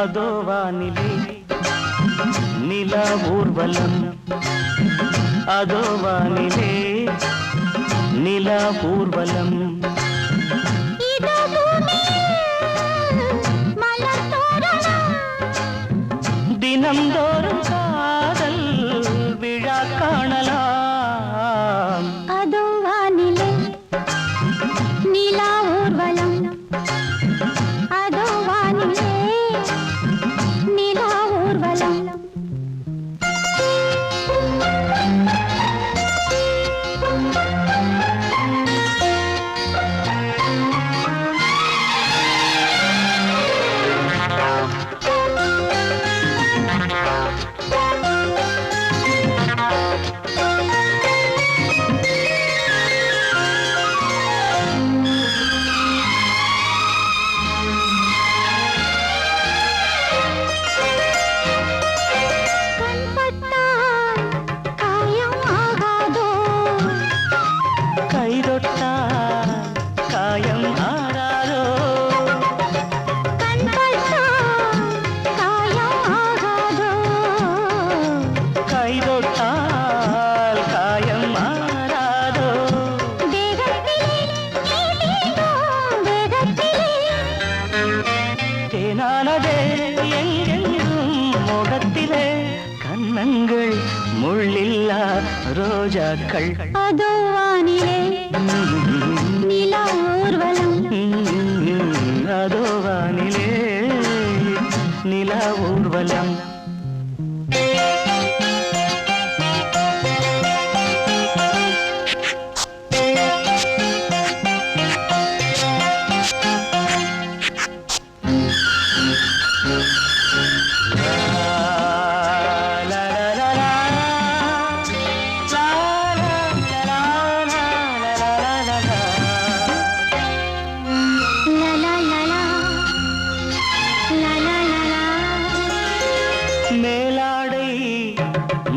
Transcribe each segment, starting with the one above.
அதோ வானிலே நிலா ஊர்வலம், அதோ வானிலே நிலா ஊர்வலம். தினம்தோறும் காதல் விழா காணலாம். அதோ வானிலே நிலா ஊர்வலம், அதோ வானிலே நிலா ஊர்வலம். கண்ணங்கள் முள்ளில்லா ரோஜாக்கள். அதோ வானிலே நிலா ஊர்வலம், அதோ வானிலே நிலா ஊர்வலம். மேலாடை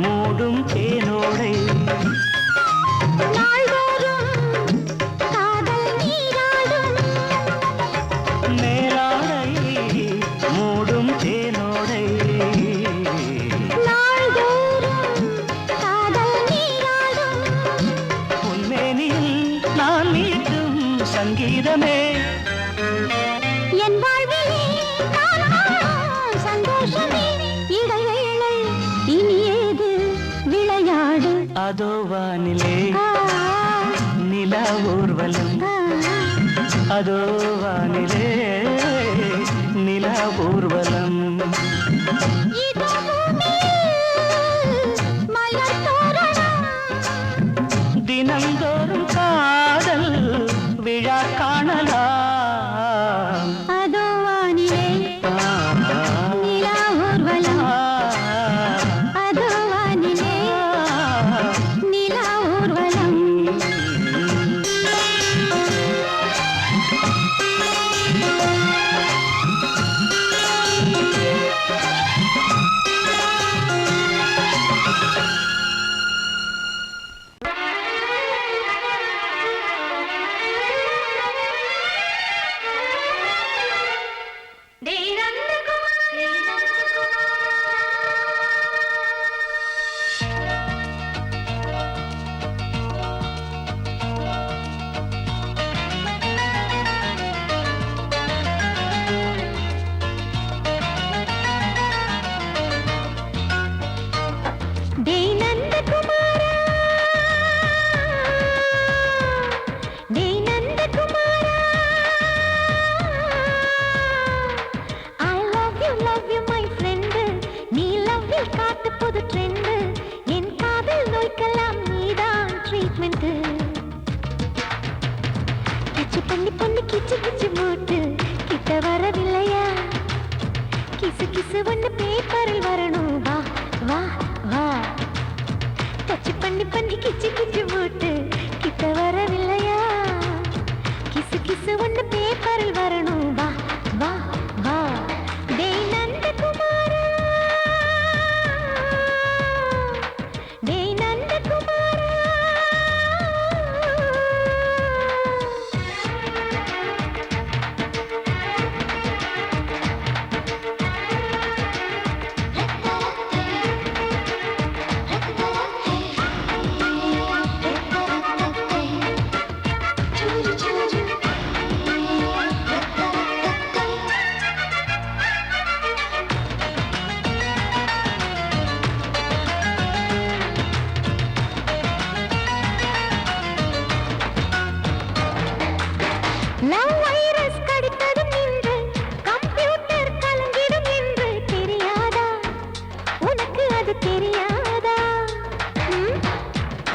மூடும் தேனோடை, நாள்தோறும் காதல் நீராடும். மேலாடை மூடும் தேனோடை, நாள்தோறும் காதல் நீராடும். உன்மேனியில் நான் மீட்டும் சங்கீதமே, என் வாழ்விலே நான் காணும் சந்தோஷமே. இடைவேளை இனி ஏது விளையாடு. அதோ வானிலே நிலா ஊர்வலம், அதோ வானிலே நிலா ஊர்வலம். இதோ பூமியில் மலர் தோரணம், தினம்தோறும் காதல் விழா காணலாம். அதோ வானிலே நிலா ஊர்வலம், அதோ வானிலே நிலா ஊர்வலம்.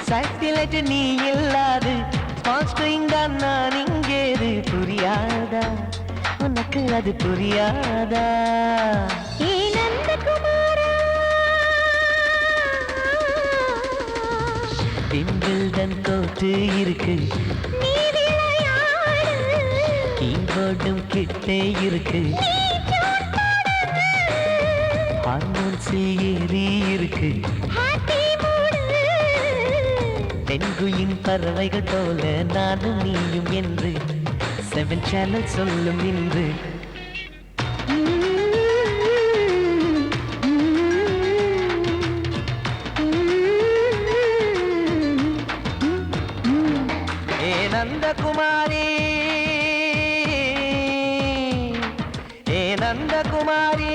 சட்டிலைட் நீ இல்லாது தான் நான் இங்கேது புரியாதா உனக்கு அது புரியாதா ஏ நந்தகுமாரா பிம்பிள்டன் கோட்டு இருக்கு நீ விளையாடு கீபோர்டும் கிட்டே இருக்கு ஹார்மோன்ஸில் ஏறி இருக்கு ஹாப்பி மூடு பெண்குயின் பறவைகள் போல நானும் நீயும் என்று 7 சேனல் சொல்லும் இன்று ஏ நந்தகுமாரி ஏ நந்தகுமாரி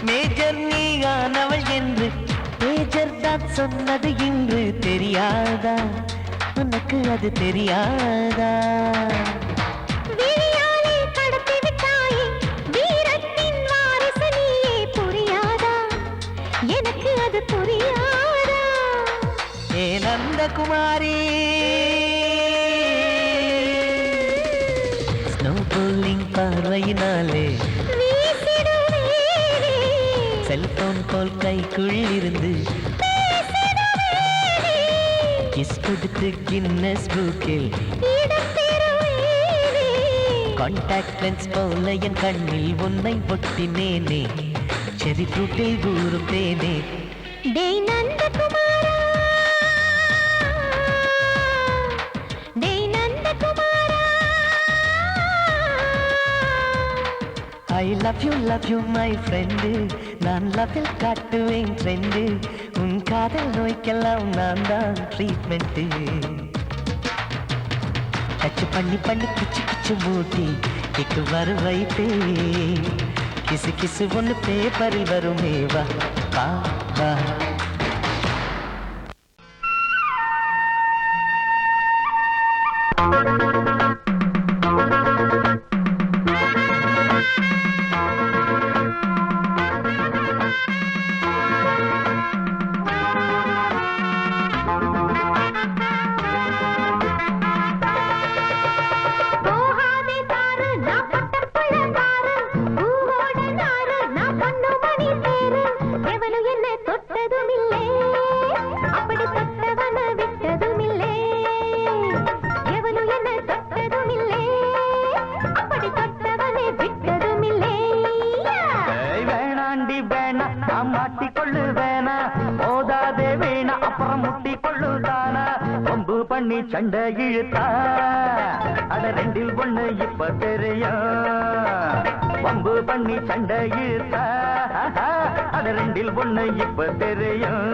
மேஜர் நீயானவள் என்று மேஜர் தான் சொன்னது இன்று தெரியாதா உனக்கு அது தெரியாதா விழியாலே கடத்தி விட்டாயே வீரத்தின் வாரிசு நீயே புரியாதா எனக்கு அது புரியாதா ஏ நந்தகுமாரி ஸ்னோ போலிங் பார்வையினாலே செல்போன் போல் கைக்குள் இருந்து கிஸ் கொடுத்து கின்னஸ் புக்கில் கான்டாக்ட் லென்ஸ் போல என் கண்ணில் உன்னை ஒட்டினேனே செரி ஃப்ரூட்டில் ஊறும் தேனே டேய் நந்தகுமாரா டேய் நந்தகுமாரா I love you my friend நான் லவ்வில் காட்டுவேன் ட்ரெண்டு உன் காதல் நோய்க்கெல்லாம் நான் தான் ட்ரீட்மெண்ட்டு டச் பண்ணி பண்ணி கிச்சு கிச்சு மூட்டி கிக்கு வர வைப்பே கிசு கிசு ஒன்று பேப்பரில் வருமே வா வா வா போகாதே தாரு நான் பட்டப்புள்ள தாரு பூவோட நாரு நான் பொண்ணு மணி சேரு எவனும் என்ன தொட்டதும் இல்லை அப்படி தொட்டவன விட்டதும் இல்லை எவனும் என்ன தொட்டதும் இல்லை அப்படி தொட்டவனை விட்டதும் இல்லை வேணாண்டி வேணா நான் மாட்டிக்கொள்ளு வேணா மோதாதே வேணா அப்புறம் முட்டிக்கொள்ளுதானா கொம்பு பண்ணி சண்டை இழுத்தா அட ரெண்டில் ஒண்ணு இப்ப தெரியும் வம்பு பண்ணி சண்டை இழுத்தா அட ரெண்டில் ஒண்ணு இப்ப தெரியும்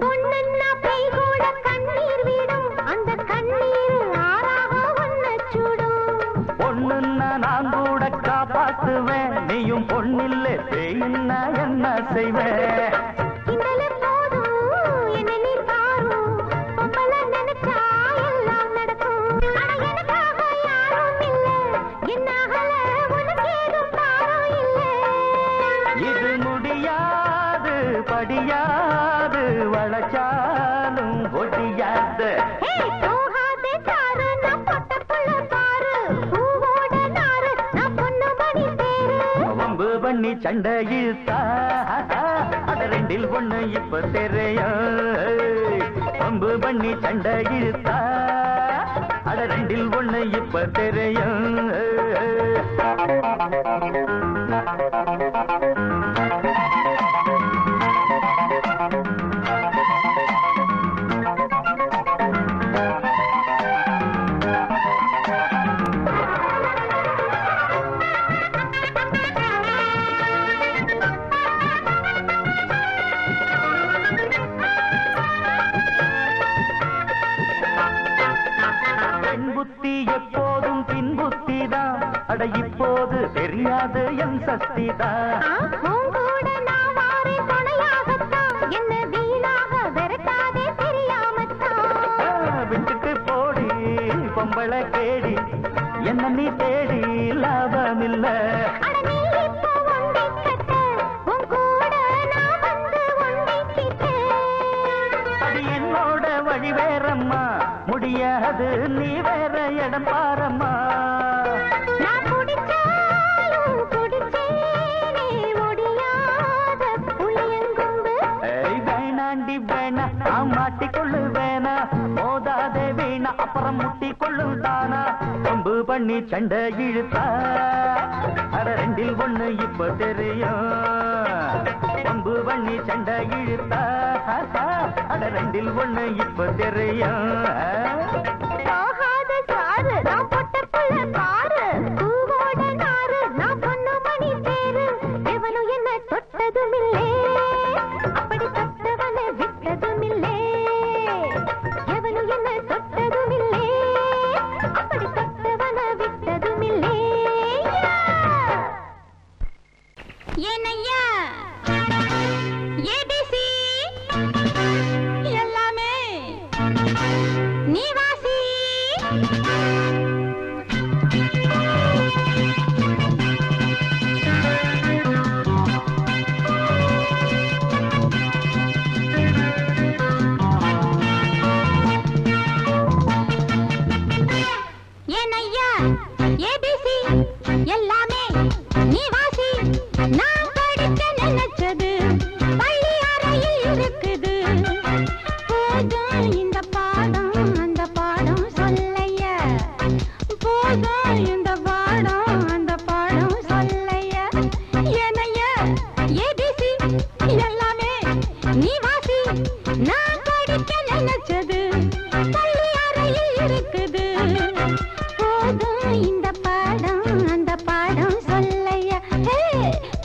பொண்ணுன்னா பேய் கூட கண்ணீர் விடும் அந்த கண்ணீர் ஆறாக ஒன்ன சுடும் பொண்ணுன்னா நான் கூட காப்பாத்துவேன் நீயும் பொண்ணில்லை பேயின்னா என்ன செய்வேன் கிண்டலே போதும் என்ன நீ பாரும் பொம்பள நினைச்சா எல்லாம் நடக்கும் ஆனா எனக்காக யாரும் இல்ல என்னாகல உனக்கு ஏதும் பாரம் இல்ல இது முடிய படியாது வளச்சாலும் ஒடியாது. போகாதே சாரு நான் பொட்டப்புள்ள பாரு பூவோட நாரு நான் பொண்ணு மணி தேரு. வம்பு பண்ணி சண்டை இழுத்தா அட ரெண்டில் ஒண்ணு இப்ப தெரியும். வம்பு பண்ணி சண்டை இழுத்தா அட ரெண்டில் ஒண்ணு இப்ப தெரியும். புத்தி எப்போதும் பின் புத்திதான். அட இப்போது தெரியாது என் சக்திதான். உங்கூட நான் வாரி துணையாகத்தான் என்ன வீணாக விரட்டாதே தெரியாமத்தான். விட்டுட்டு போடி பொம்பளை கேடி என்ன நீ தேடி லாபமில்ல. அது என்னோட வழி வேறம்மா முடியாது நீ வேற இடம் பாரம்மா. நான் குடிச்சாலும் குடிச்சேனே முடியாத புளியங்கொம்பு. வேணாண்டி வேணா நான் மாட்டிக்கொள்ளு வேணா மோதாதே வீணா அப்புறம் முட்டி கொள்ளு தானா. கொம்பு பண்ணி சண்டை இழுத்தா அட ரெண்டில் ஒண்ணு இப்ப தெரியும். கொம்பு பண்ணி சண்டை இழுத்தா அட ரெண்டில் ஒண்ணு இப்ப தெரியும். போகாத சாரு நான் பொட்டப்புள்ள பாரு பூவோட நாரு நான் பொண்ணு மணி தேரு. எவனும் என்ன தொட்டதுமில்லே அப்படி தொட்டவனை விட்டதுமில்லே. எவனும் என்ன தொட்டதுமில்லே அப்படி தொட்டவனை விட்டதுமில்லே. ஏனையா ஏபிசி எல்லாமே நீ வாசி. ஏனையா ஏபிசி எல்லாமே நீ வாசி. நான் படிக்க நினைச்சது பள்ளி அறையில் இருக்குது. போதும் இந்த பாடம் அந்த பாடம் சொல்லையா. போதும் இந்த பாடம் அந்த பாடம் சொல்லையா. ஏனையா ஏபிசி எல்லாமே நீ வாசி. நான் படிக்க நினைச்சது பள்ளி அறையில் இருக்குது. போதும் இந்த பாடம் அந்த பாடம் சொல்லையா.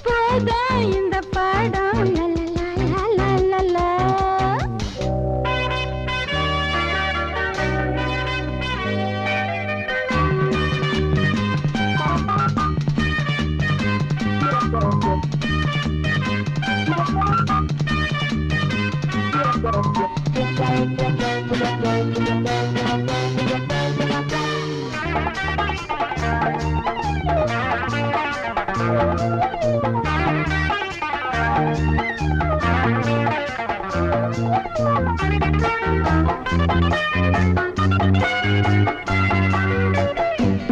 போதும் இந்த பாடம் லலலலலலலா.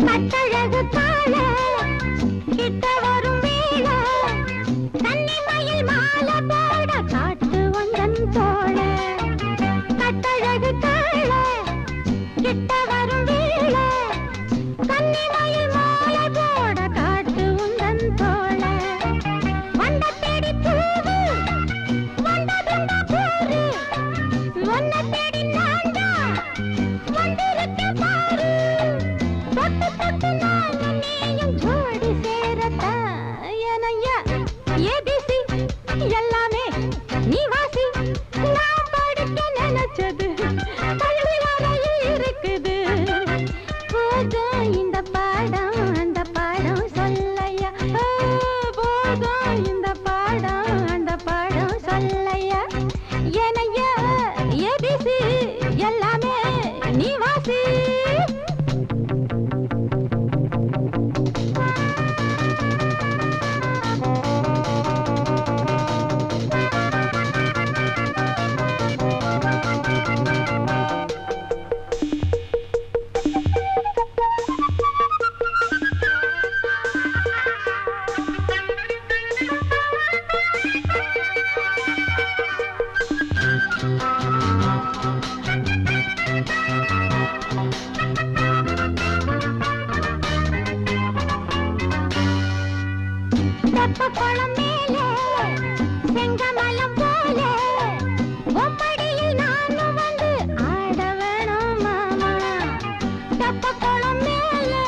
கட்டழகு கால கிட்ட வரும் வேளை கன்னிமயில் மாலை போட காட்டு வந்தன் தோழ. கட்டழகு கால கிட்ட வரும் வேளை கன்னிமயில் மாலை போட காட்டு வந்தன் தோழ. வண்ட தேடி பூவு வண்டதுண்டா போரு ஒன்ன தேடி நான்தா வண்டிருக்கேன் பாரு. தொட்டு தொட்டு நானும் நீயும் ஜோடி சேரத்தா. ஏனையா ஏபிசி எல்லாமே நீ வாசி. நான் படிக்க நினைச்சது பள்ளி அறையில் இருக்குது. போதும் இந்த பாடம் அந்த பாடம் சொல்லையா. போதும் இந்த பாடம் அந்த பாடம் சொல்லையா. ஏனையா ஏபிசி எல்லாமே நீ வாசி. தெப்ப குளம் மேலே செங்கமலம் போல ஒப்படியில் நானும் வந்து ஆட வேணும் மாமா. தெப்ப குளம் மேலே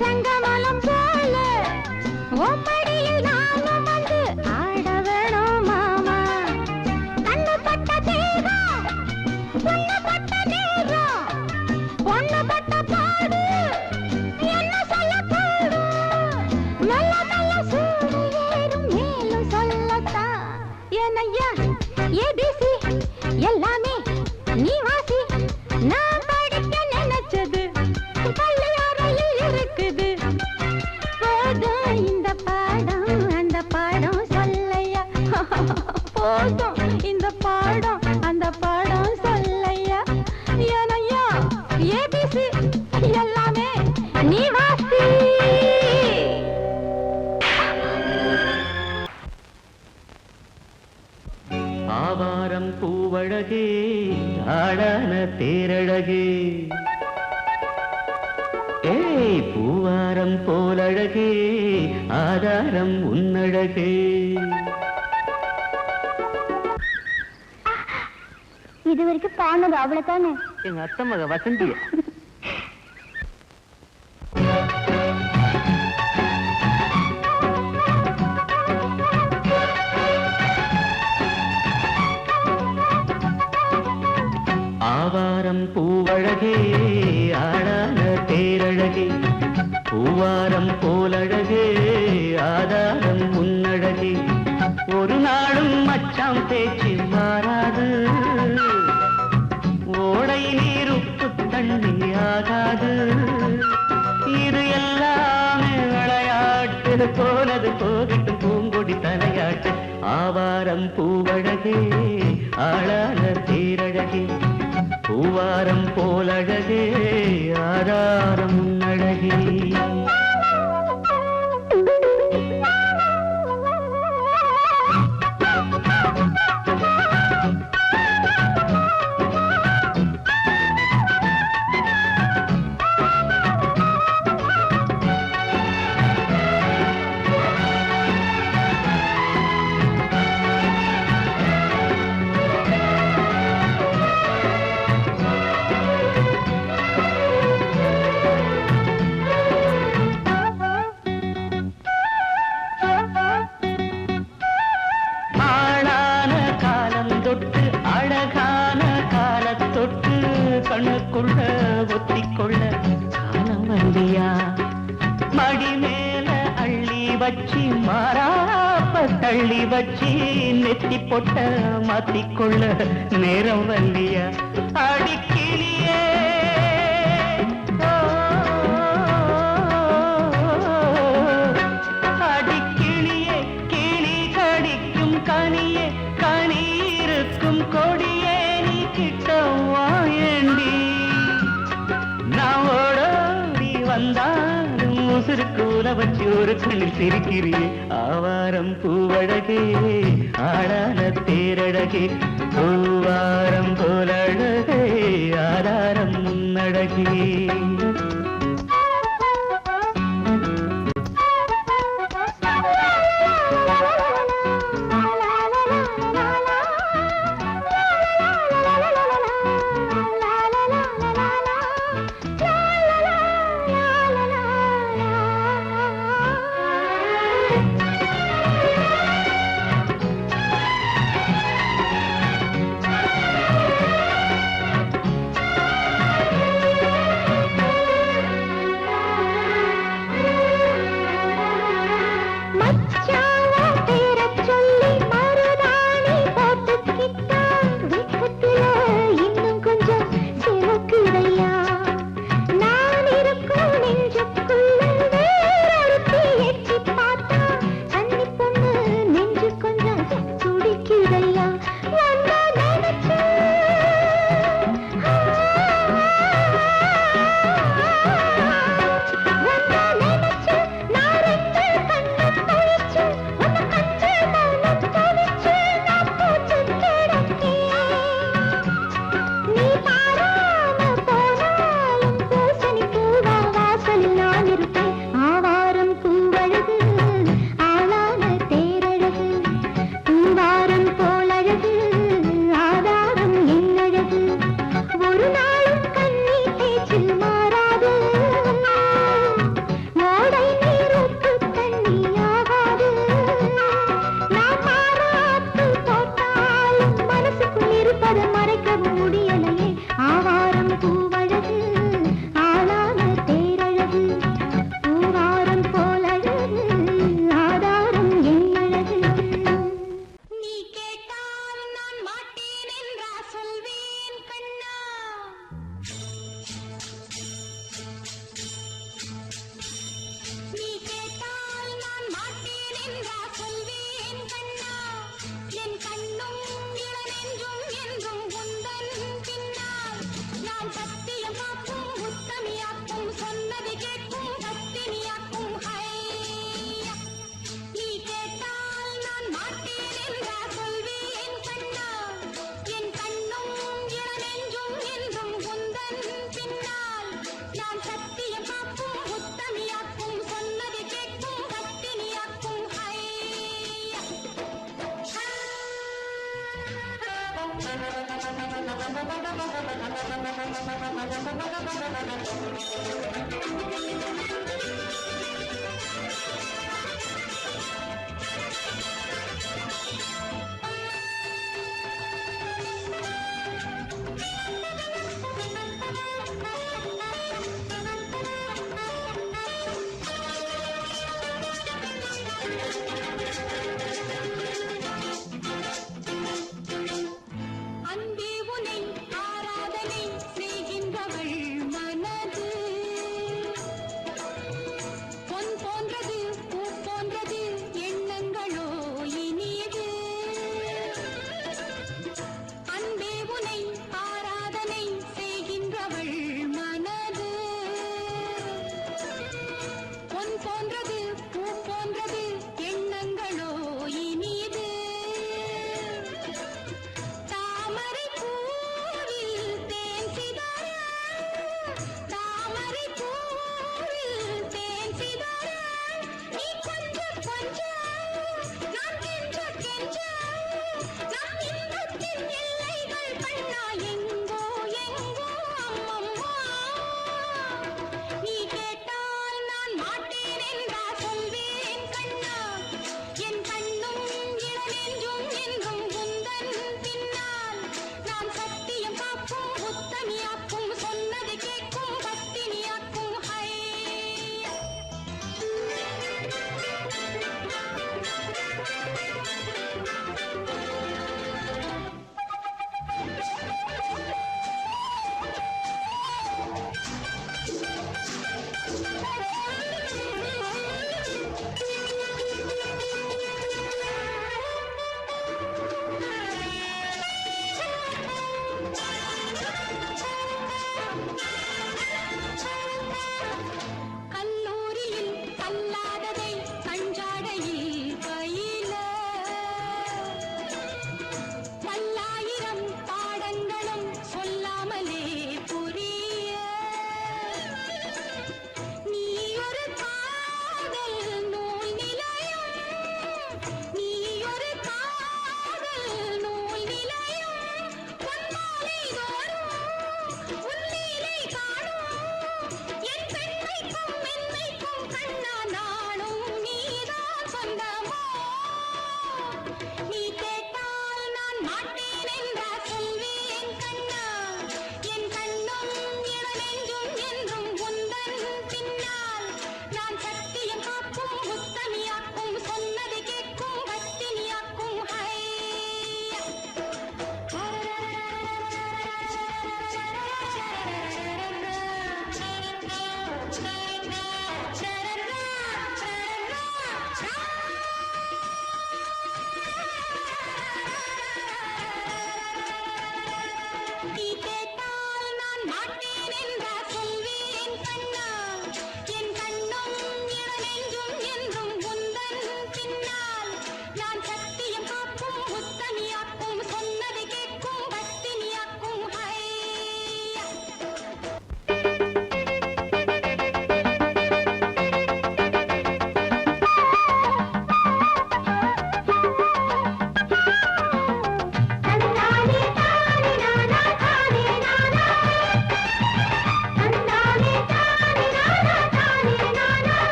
செங்கமலம் போல ஒப்படியில் நானும் வந்து ஆட வேணும் மாமா. கண்ணு பட்ட தேகம் பொண்ணு பட்ட நேரம் பொண்ணு பட்ட பாடு என்ன சொல்ல பாடு மெல்ல மெல்ல சூடு ஏறும் மேலும் சொல்லத்தான் ஏனையா ஏபிசி எல்லாமே நீ வாசி. நான் படிக்க நினைச்சது பள்ளியறையில் இருக்குது. போதும் இந்த பாடம் அந்த பாடம் சொல்லையா. போதும் இந்த பாடம் அந்த பாடம் சொல்லையா. ஏனையா ஏபிசி எல்லாமே நீ வாசி. ஆவாரம் பூவழகே ஆடான தேரழகே ஏய் பூவாரம் போலழகே ஆதாரம் உன்னழகே. இது வரைக்கும் பாடுனது அவ்வளவுதானே. எங்க அத்தை மக வசந்திய ஆவாரம் பூவழகே ஆடான தேரழகே பூவாரம் போலழகே ஆதாரம் உன்னழகே. ஒரு நாளும் மச்சாம் பேச்சு மாறாது ஓடை நீர் உப்பு தண்ணி ஆகாது. இது எல்லாமே விளையாட்டு போனது போகட்டும் பூங்கொடி தலையாட்டு. ஆவாரம் பூவழகே ஆளான தேரழகே பூவாரம் போலழகே ஆதாரம் அழகே. கண்ணுக்குள்ள ஒத்திக்கொள்ள காலம் வந்தியா. மடி மேல அள்ளி வச்சி மாறாப்ப தள்ளி வச்சி நெத்தி பொட்ட மாத்திக்கொள்ள நேரம் வந்தியா. அடிக்கிளியே அடிக்கிளியே கிளி கடிக்கும் கனியே கனி இருக்கும் கொடியே நீ கிட்டவா ஏண்டி. நான் ஓடோடி வந்தாலும் உசுருக்கு உல வச்சு ஒரு கண்ணில் சிரிக்கிறியே. ஆவாரம் பூவழகே ஆடான தேரழகே பூவாரம் போலழகே ஆதாரம் முன்னழகே.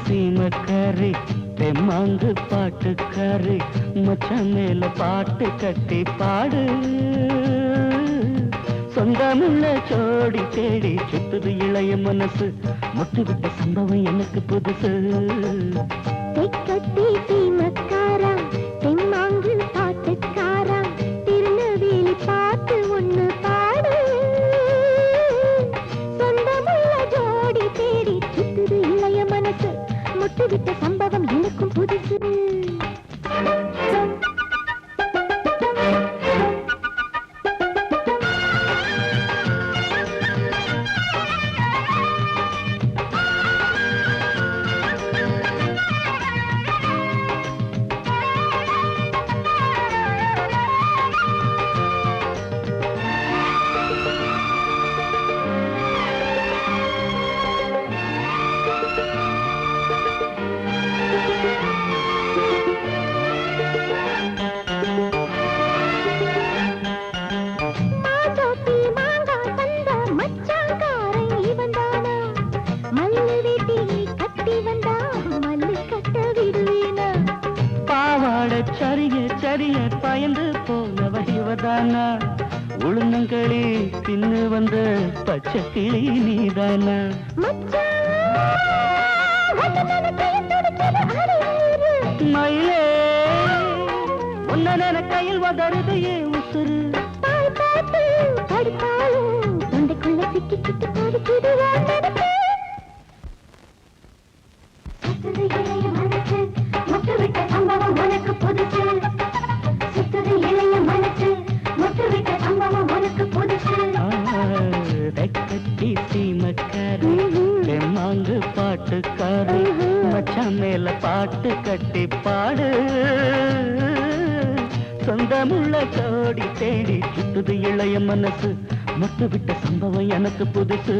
சீமக்காரி தெம்மாங்கு பாட்டுக்காரி மச்சான் மேல பாட்டு கட்டி பாடு சொந்தமுள்ள ஜோடி தேடி சுத்துது இளைய மனசு முட்டுவிட்ட சம்பவம் எனக்கு புதுசு கட்டி சீமக்காரா தெம்மாங்கு பாட்டுக்காரா திருநெல்வேலி பாட்டு ஒண்ணு பாடு சொந்தமுள்ள ஜோடி தேடி சுத்துது இளைய மனசு முட்டுவிட்ட சம்பவம் எனக்கும் புதுசு உளுந்தங்களி தின்னு வந்த பச்சை கிளி நீதானா மயிலே உன்ன கையில் வதருது ஏன் உசுறு தொண்டைக்குள்ள சிக்கி சிக்கி பாடிக்கிது இளைய மனசு முட்டுவிட்ட சம்பவம் உனக்கு புதுசு சுத்தது இளைய மனசு முட்டுவிட்ட சம்பவம் உனக்கு புதுசு கட்டி சீமக்காரு மாங்கு பாட்டுக்காரு மச்சான் மேல பாட்டு கட்டி பாடு சொந்தமுள்ள கோடி தேடி சுத்துது இளைய மனசு முட்டு விட்ட சம்பவம் எனக்கு புதுசு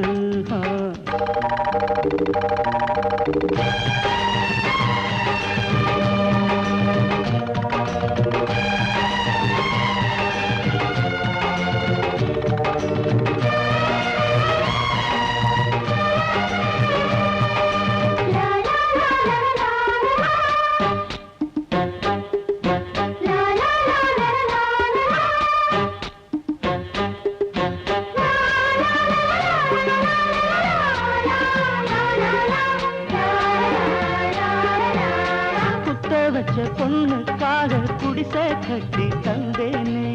வச்ச பொண்ணுக்காக குடிசை கட்டி தந்தேனே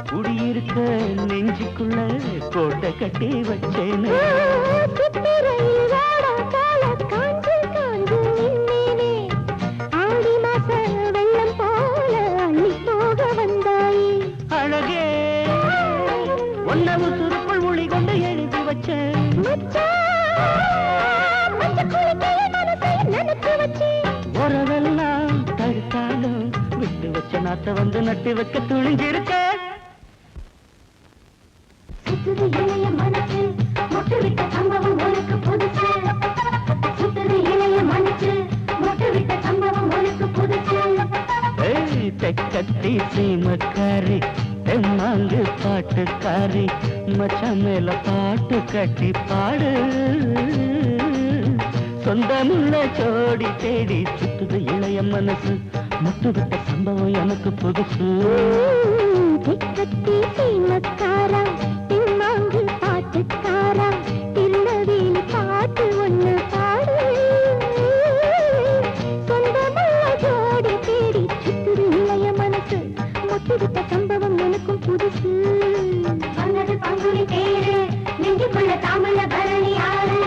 குடியிருக்க நெஞ்சுக்குள்ள கோட்டை கட்டி வச்சேனே அழகே ஒன்னவு சுருக்குள் மொழி கொண்டு எழுதி வச்சேன் உறவெல்லாம் தடுத்தாலும் விட்டு வச்ச நாத்த வந்து நட்டு வைக்க துணிஞ்சிருக்க சுத்துது இளைய மனசு முட்டுவிட்ட சம்பவம் உனக்கு புதுசு சுத்துது இளைய மனசு முட்டுவிட்ட சம்பவம் உனக்கு புதுசு தெக்கத்தி சீமக்காரி தெம்மாங்கு பாட்டுக்காரி மச்சான் மேல பாட்டு கட்டி பாடு சொந்தமுள்ள ஜோடி தேடி சுத்துது இளைய மனசு முட்டுவிட்ட சம்பவம் எனக்கு புதுசு தெக்கத்தி சீமக்காரா தெம்மாங்கு பாட்டுக்காரா திருநெல்வேலி பாட்டு ஒண்ணு பாடு சொந்தமுள்ள ஜோடி தேடி சுத்துது இளைய மனசு முட்டுவிட்ட சம்பவம் எனக்கும் புதுசு வந்தது பங்குனி தேரு நெஞ்சுக்குள்ள தாமல பரணி ஆறு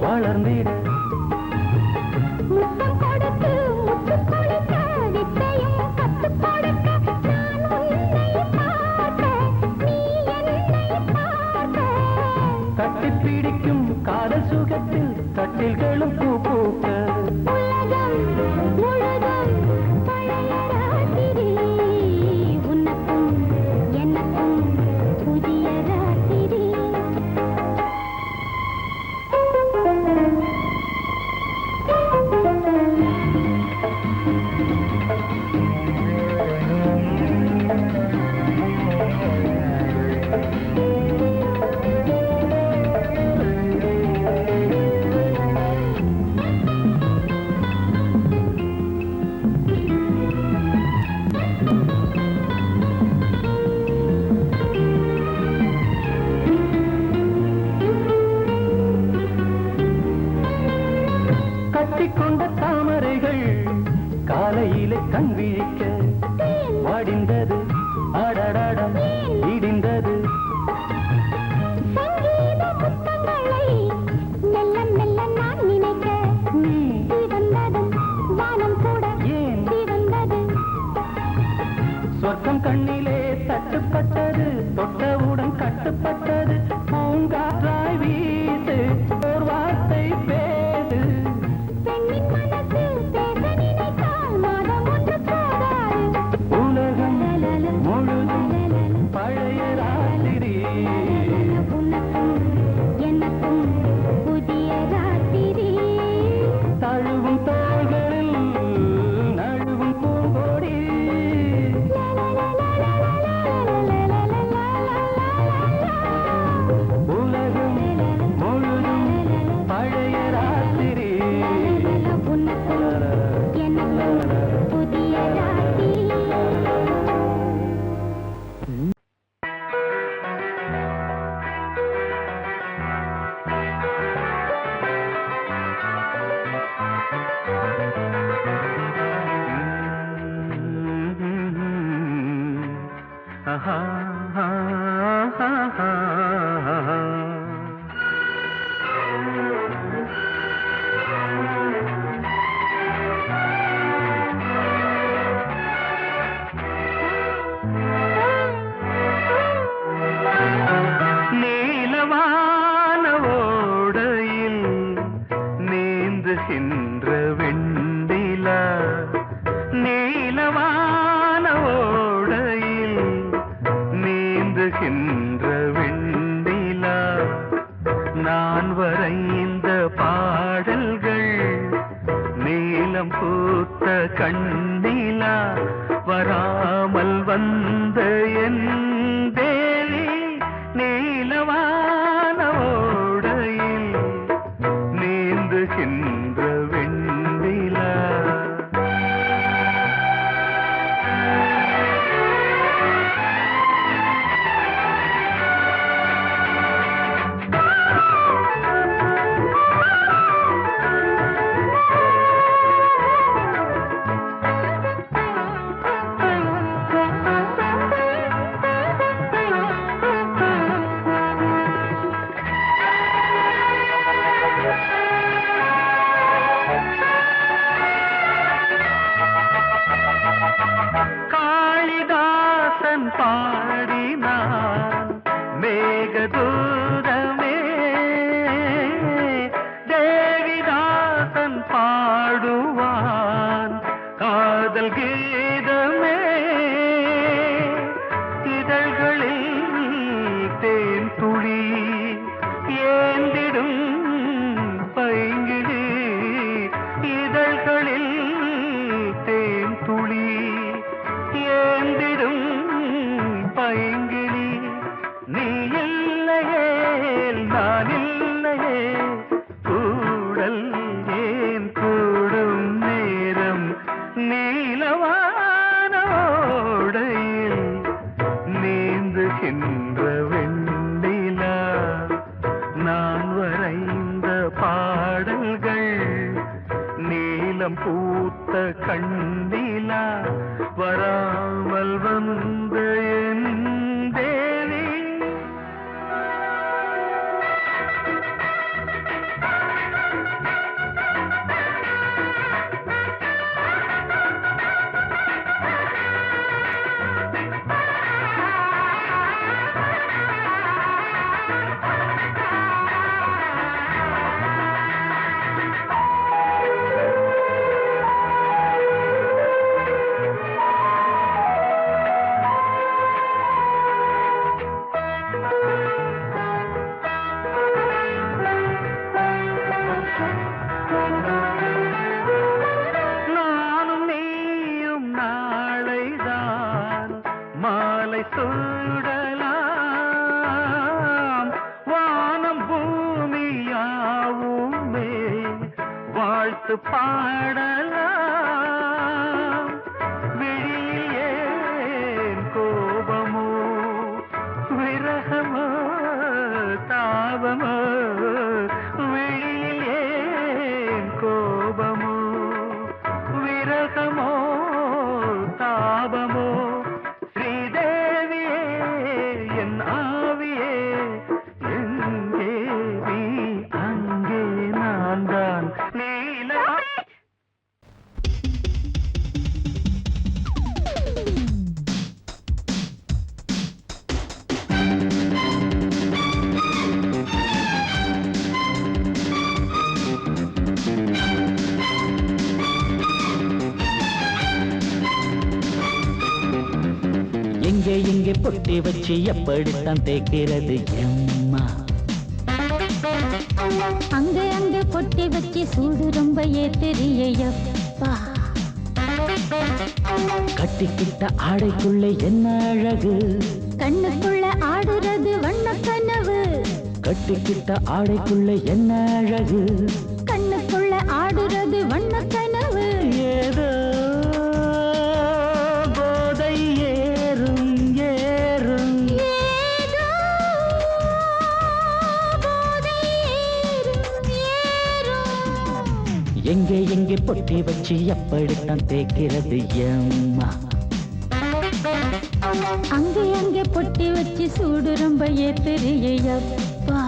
வளர்ந்திட முத்தம் கொடுத்து முத்து கொடுக்க வித்தையும் கத்து கொடுக்க தொட்டில்களும் பூ பூக்க உலகம் முழுதும் பழைய ராத்திரி உனக்கும் எனக்கும் புதிய ராத்திரி கட்டிக்கொண்ட தாமரைகள் காலையிலே கண் விழிக்க வாடிந்தது அடடடம் இடிந்தது சங்கீத முத்தங்களை மெல்ல மெல்ல நான் நினைக்க சிவந்ததும் வானம் கூட ஏன் சிவந்தது சொர்க்கம் கண்ணிலே தட்டுப்பட்டது தொட்டவுடன் கட்டுப்பட்டது பூங்காற்றாய் வீசு ஒரு வார்த்தை பேசு பெண்ணின் மனசு பேச நினைத்தால் மாதம் ஒன்று போகாது உலகம் முழுதும் பழைய ராத்திரி உனக்கும் எனக்கும் புதிய ராத்திரி தழுவும் தோள்களில் நழுவும் பூங்கொடி உலகம் முழுதும் பழைய ராத்திரி உனக்கும் எனக்கும் புதிய ராத்திரி ஆஹா ஆஹா ஆஹா நீலவான ஓடையில் நீந்துகின்ற வெண்ணிலா நீலவான ஓடையில் நீந்துகின்ற வெண்ணிலா நான் வரைந்த பாடல்கள் நீலம் பூத்த கண்ணிலா வராமல் வந்த என் தேவி நீலவான ஓடையில் நீந்துகின்ற வெண்ணிலா காளிதாசன் பாடினான் மேகதூதமே தேவிதாசன் பாடுவான் காதல் கீதமே இதழ்களில் தேன் துளி ஏந்திடும் பைங்கிடி இதழ்களில் தேன் துளி ஏந்திடும் பைங்கிளி நீ இல்லையே நான் இல்லையே கூடல் ஏன் கூடும் நேரம் நீலவான ஓடையில் நீந்துகின்ற வெண்ணிலா நான் வரைந்த பாடல்கள் நீலம் பூத்த கண்ணிலா வராமல் வந்த என் தேவி சூடலாம் வானம் பூமியாவுமே வாழ்த்து பாடலாம் விழியில் ஏன் கோபமோ விரகமோ தாபமோ விழியில் ஏன் கோபமோ விரகமோ தாபமோ ஸ்ரீதேவியே என் ஆவியே எங்கே நீ அங்கே நான் தான் நீல எங்கே எங்கே பொட்டி வச்சு எப்படித்தான் தேய்க்கிறது எம்மா அங்க அங்க பொட்டி வச்சு சூடு ரொம்ப ஏத்தெரியப்பா கட்டிக்கிட்ட ஆடைக்குள்ளே என்ன அழகு கண்ணுக்குள்ள ஆடுறது வண்ண கனவு கட்டிக்கிட்ட ஆடைக்குள்ளே என்ன அழகு கண்ணுக்குள்ள ஆடுறது வண்ண கனவு ஏதோ போதை ஏறும் ஏறும் ஏதோ போதை ஏறும் ஏறும் எங்கே எங்கே பொட்டி வச்சு எப்படித்தான் தேய்க்கிறது எம்மா அங்கே அங்கே பொட்டி வச்சு சூடு ரொம்ப ஏத்தெரியப்பா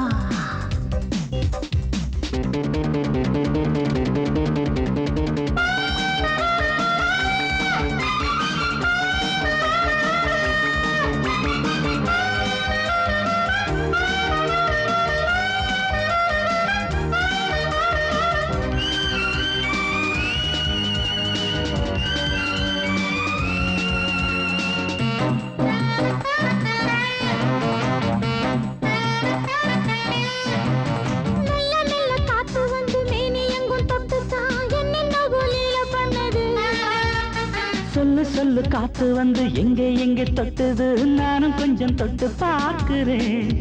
சொல்லு சொல்லு காத்து வந்து எங்கே எங்கே தொட்டுது நானும் கொஞ்சம் தொட்டு பார்க்கிறேன்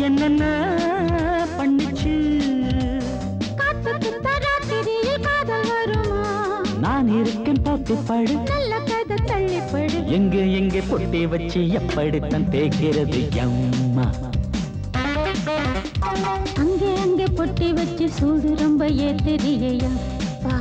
என்னென்ன பண்ணிச்சு நான் இருக்கேன் பார்த்து படு எங்கே எங்கே பொட்டி வச்சு எப்படித்தான் தேய்க்கிறது எம்மா அங்கே அங்கே பொட்டி வச்சு சூடு ரொம்ப ஏத்தெரியப்பா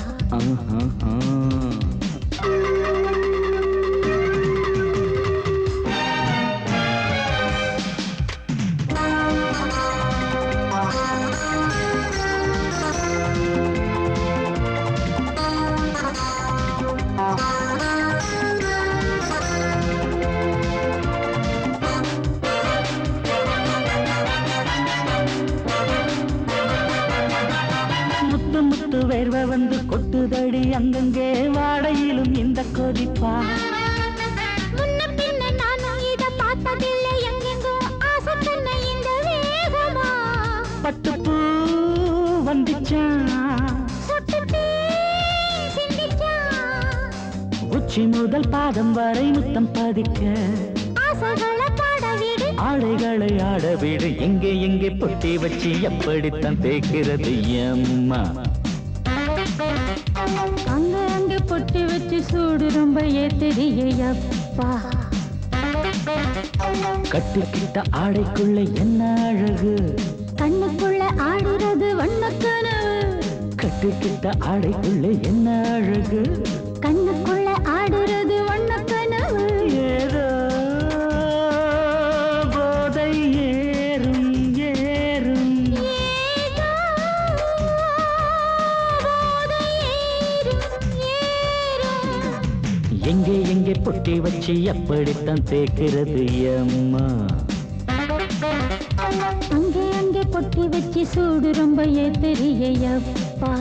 முத்து முத்து வேர்வை வந்து கொட்டுதடி அங்கங்கே வாடையிலும் இந்த கொதிப்பா முன்ன பின்ன நானும் இத பார்த்ததில்லை எங்கெங்கோ ஆசை தன்னை இந்த வேகமா பட்டுப்பூ வந்துச்சா சுட்டுட்டு சிந்திச்சா உச்சி முதல் பாதம் வரை முத்தம் பதிக்க ஆசைகளை பாட விடு ஆடைகளை ஆட விடு எங்கே எங்கே பொட்டி வச்சு எப்படித்தான் தேய்க்கிறது எம்மா அங்க அங்க பொட்டி வச்சு சூடு ரொம்ப ஏத்தெரியப்பா கட்டிக்கிட்ட ஆடைக்குள்ள என்ன அழகு கண்ணுக்குள்ள ஆடுறது வண்ணக்கனவு கட்டிக்கிட்ட ஆடைக்குள்ள என்ன அழகு கண்ணுக்குள்ள ஆடுறது வண்ணக்கனவு ஏதோ போதை ஏறும் ஏறும் ஏதோ போதை ஏறும் ஏறும் எங்கே எங்கே பொட்டி வச்சு எப்படித்தான் தேய்க்கிறது எம்மா அங்கே அங்கே பொட்டி வச்சு சூடு ரொம்ப ஏத்தெரியப்பா